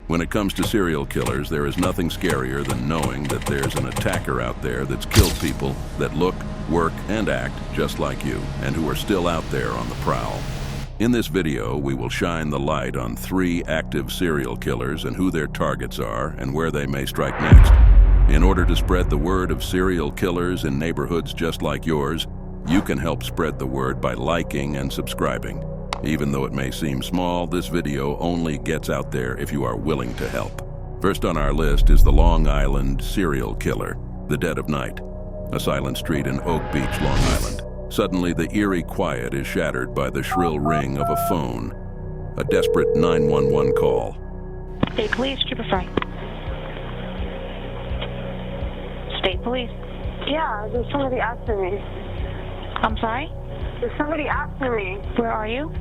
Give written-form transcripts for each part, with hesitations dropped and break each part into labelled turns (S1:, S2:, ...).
S1: When it comes to serial killers, there is nothing scarier than knowing that there's an attacker out there that's killed people that look, work, and act just like you, and who are still out there on the prowl. In this video, we will shine the light on 3 active serial killers and who their targets are and where they may strike next. In order to spread the word of serial killers in neighborhoods just like yours, you can help spread the word by liking and subscribing. Even though it may seem small, this video only gets out there if you are willing to help. First on our list is the Long Island serial killer, the dead of night. A silent street in Oak Beach, Long Island. Suddenly, the eerie quiet is shattered by the shrill ring of a phone. A desperate 911 call.
S2: State Police, Trooper Fry. State Police.
S3: Yeah, there's somebody after me.
S2: I'm sorry?
S3: There's somebody after me.
S2: Where are you?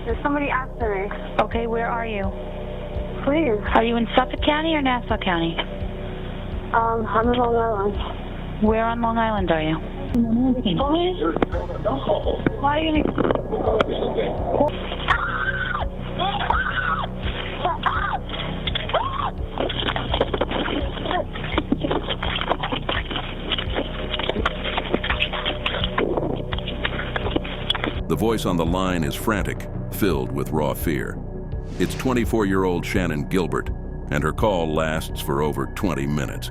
S3: There's somebody after me.
S2: Okay, where are you?
S3: Please.
S2: Are you in Suffolk County or Nassau County?
S3: I'm in Long Island.
S2: Where on Long Island are you?
S3: Why are you
S1: The voice on the line is frantic, filled with raw fear. It's 24-year-old Shannon Gilbert, and her call lasts for over 20 minutes.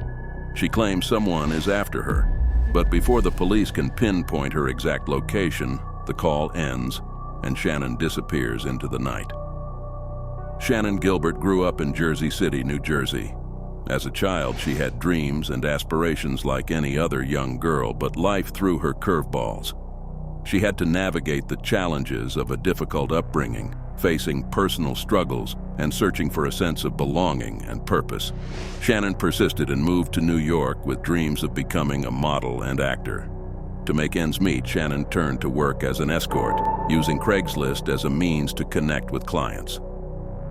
S1: She claims someone is after her, but before the police can pinpoint her exact location, the call ends, and Shannon disappears into the night. Shannon Gilbert grew up in Jersey City, New Jersey. As a child, she had dreams and aspirations like any other young girl, but life threw her curveballs. She had to navigate the challenges of a difficult upbringing, facing personal struggles and searching for a sense of belonging and purpose. Shannon persisted and moved to New York with dreams of becoming a model and actor. To make ends meet, Shannon turned to work as an escort, using Craigslist as a means to connect with clients.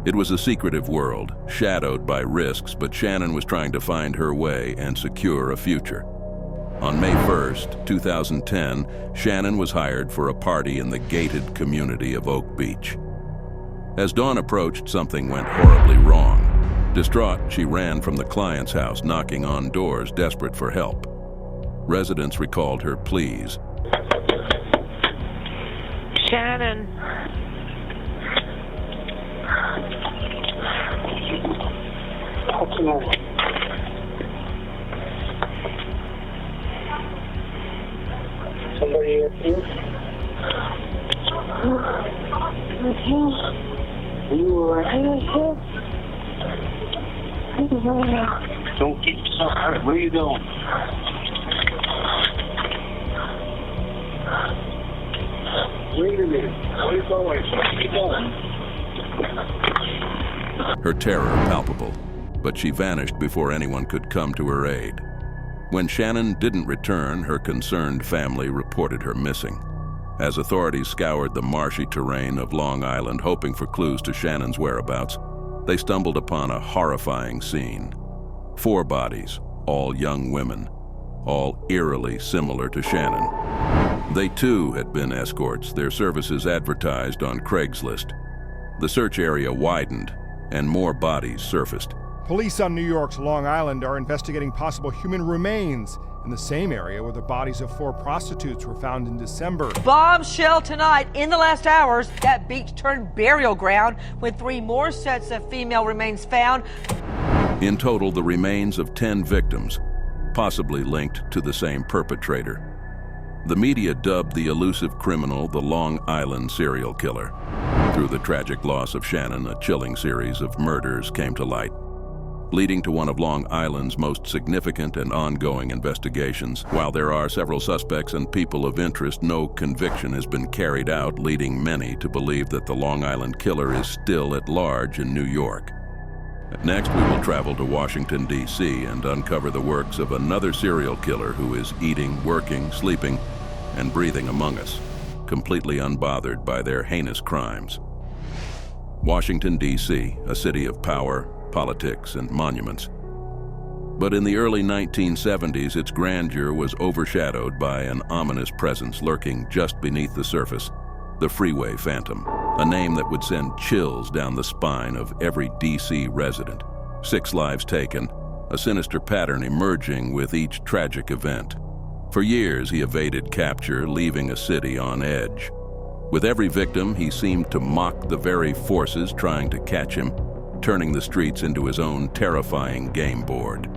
S1: It was a secretive world, shadowed by risks, but Shannon was trying to find her way and secure a future. On May 1st, 2010, Shannon was hired for a party in the gated community of Oak Beach. As dawn approached, something went horribly wrong. Distraught, she ran from the client's house, knocking on doors, desperate for help. Residents recalled her pleas.
S3: Shannon. What's the matter? Somebody here, please? Are you alright? Don't get yourself hurt. Where are you going? Wait a minute. Where are you going? Where are you going?
S1: Her terror palpable, but she vanished before anyone could come to her aid. When Shannon didn't return, her concerned family reported her missing. As authorities scoured the marshy terrain of Long Island hoping for clues to Shannon's whereabouts, they stumbled upon a horrifying scene. 4 bodies, all young women, all eerily similar to Shannon. They too had been escorts, their services advertised on Craigslist. The search area widened, and more bodies surfaced.
S4: Police on New York's Long Island are investigating possible human remains in the same area where the bodies of 4 prostitutes were found in December.
S5: Bombshell tonight. In the last hours, that beach turned burial ground with 3 more sets of female remains found.
S1: In total, the remains of 10 victims, possibly linked to the same perpetrator. The media dubbed the elusive criminal the Long Island serial killer. Through the tragic loss of Shannon, a chilling series of murders came to light, leading to one of Long Island's most significant and ongoing investigations. While there are several suspects and people of interest, no conviction has been carried out, leading many to believe that the Long Island killer is still at large in New York. Next, we will travel to Washington, D.C. and uncover the works of another serial killer who is eating, working, sleeping, and breathing among us, completely unbothered by their heinous crimes. Washington, D.C., a city of power, politics, and monuments. But in the early 1970s, its grandeur was overshadowed by an ominous presence lurking just beneath the surface, the freeway phantom. a name that would send chills down the spine of every D.C. resident. 6 lives taken, a sinister pattern emerging with each tragic event. For years, he evaded capture, leaving a city on edge. With every victim, he seemed to mock the very forces trying to catch him, turning the streets into his own terrifying game board.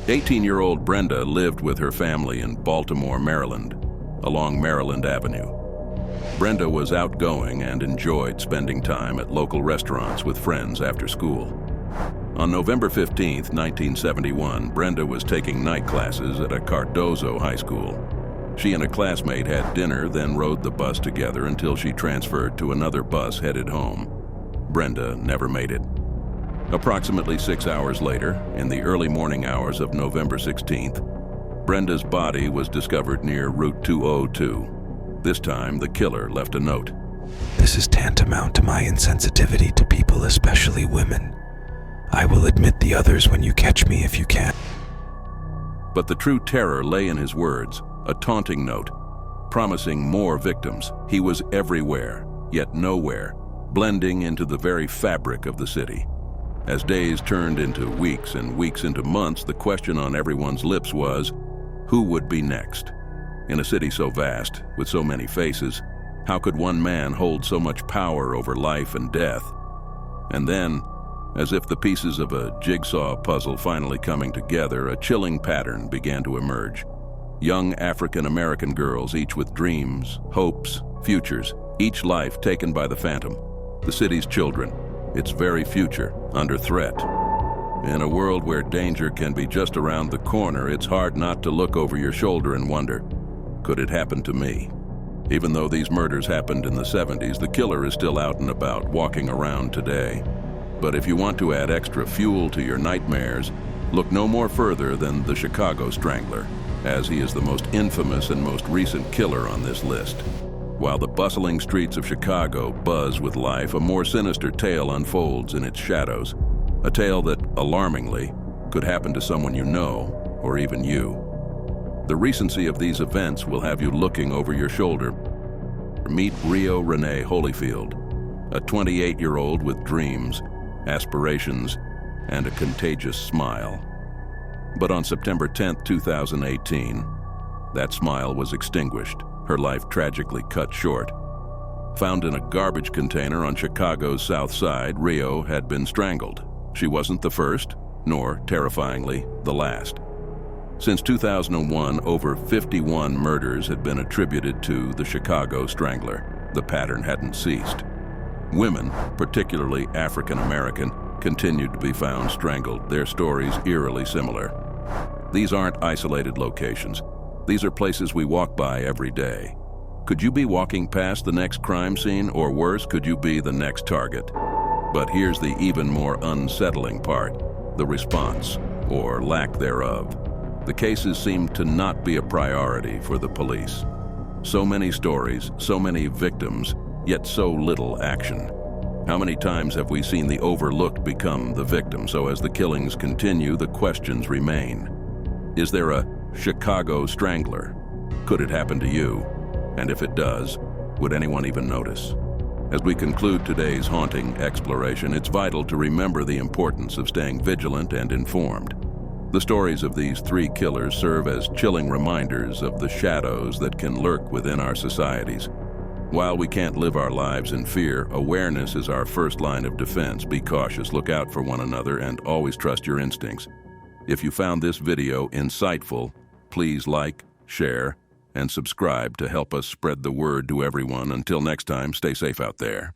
S1: 18-year-old Brenda lived with her family in Baltimore, Maryland, along Maryland Avenue. Brenda was outgoing and enjoyed spending time at local restaurants with friends after school. On November 15, 1971, Brenda was taking night classes at a Cardozo high school. She and a classmate had dinner, then rode the bus together until she transferred to another bus headed home. Brenda never made it. Approximately 6 hours later, in the early morning hours of November 16th, Brenda's body was discovered near Route 202. This time, the killer left a note.
S6: This is tantamount to my insensitivity to people, especially women. I will admit the others when you catch me if you can.
S1: But the true terror lay in his words, a taunting note, promising more victims. He was everywhere, yet nowhere, blending into the very fabric of the city. As days turned into weeks and weeks into months, the question on everyone's lips was, who would be next? In a city so vast, with so many faces, how could one man hold so much power over life and death? And then, as if the pieces of a jigsaw puzzle finally coming together, a chilling pattern began to emerge. Young African-American girls, each with dreams, hopes, futures, each life taken by the phantom. The city's children, its very future, under threat. In a world where danger can be just around the corner, it's hard not to look over your shoulder and wonder, could it happen to me? Even though these murders happened in the 70s, the killer is still out and about, walking around today. But if you want to add extra fuel to your nightmares, look no more further than the Chicago Strangler, as he is the most infamous and most recent killer on this list. While the bustling streets of Chicago buzz with life, a more sinister tale unfolds in its shadows. A tale that, alarmingly, could happen to someone you know, or even you. The recency of these events will have you looking over your shoulder. Meet Rio Renee Holyfield, a 28-year-old with dreams, aspirations, and a contagious smile. But on September 10, 2018, that smile was extinguished, her life tragically cut short. Found in a garbage container on Chicago's South Side, Rio had been strangled. She wasn't the first, nor, terrifyingly, the last. Since 2001, over 51 murders had been attributed to the Chicago Strangler. The pattern hadn't ceased. Women, particularly African American, continued to be found strangled, their stories eerily similar. These aren't isolated locations. These are places we walk by every day. Could you be walking past the next crime scene, or worse, could you be the next target? But here's the even more unsettling part, the response, or lack thereof. The cases seem to not be a priority for the police. So many stories, so many victims, yet so little action. How many times have we seen the overlooked become the victim? So as the killings continue, the questions remain. Is there a Chicago Strangler? Could it happen to you? And if it does, would anyone even notice? As we conclude today's haunting exploration, it's vital to remember the importance of staying vigilant and informed. The stories of these 3 killers serve as chilling reminders of the shadows that can lurk within our societies. While we can't live our lives in fear, awareness is our first line of defense. Be cautious, look out for one another, and always trust your instincts. If you found this video insightful, please like, share, and subscribe to help us spread the word to everyone. Until next time, stay safe out there.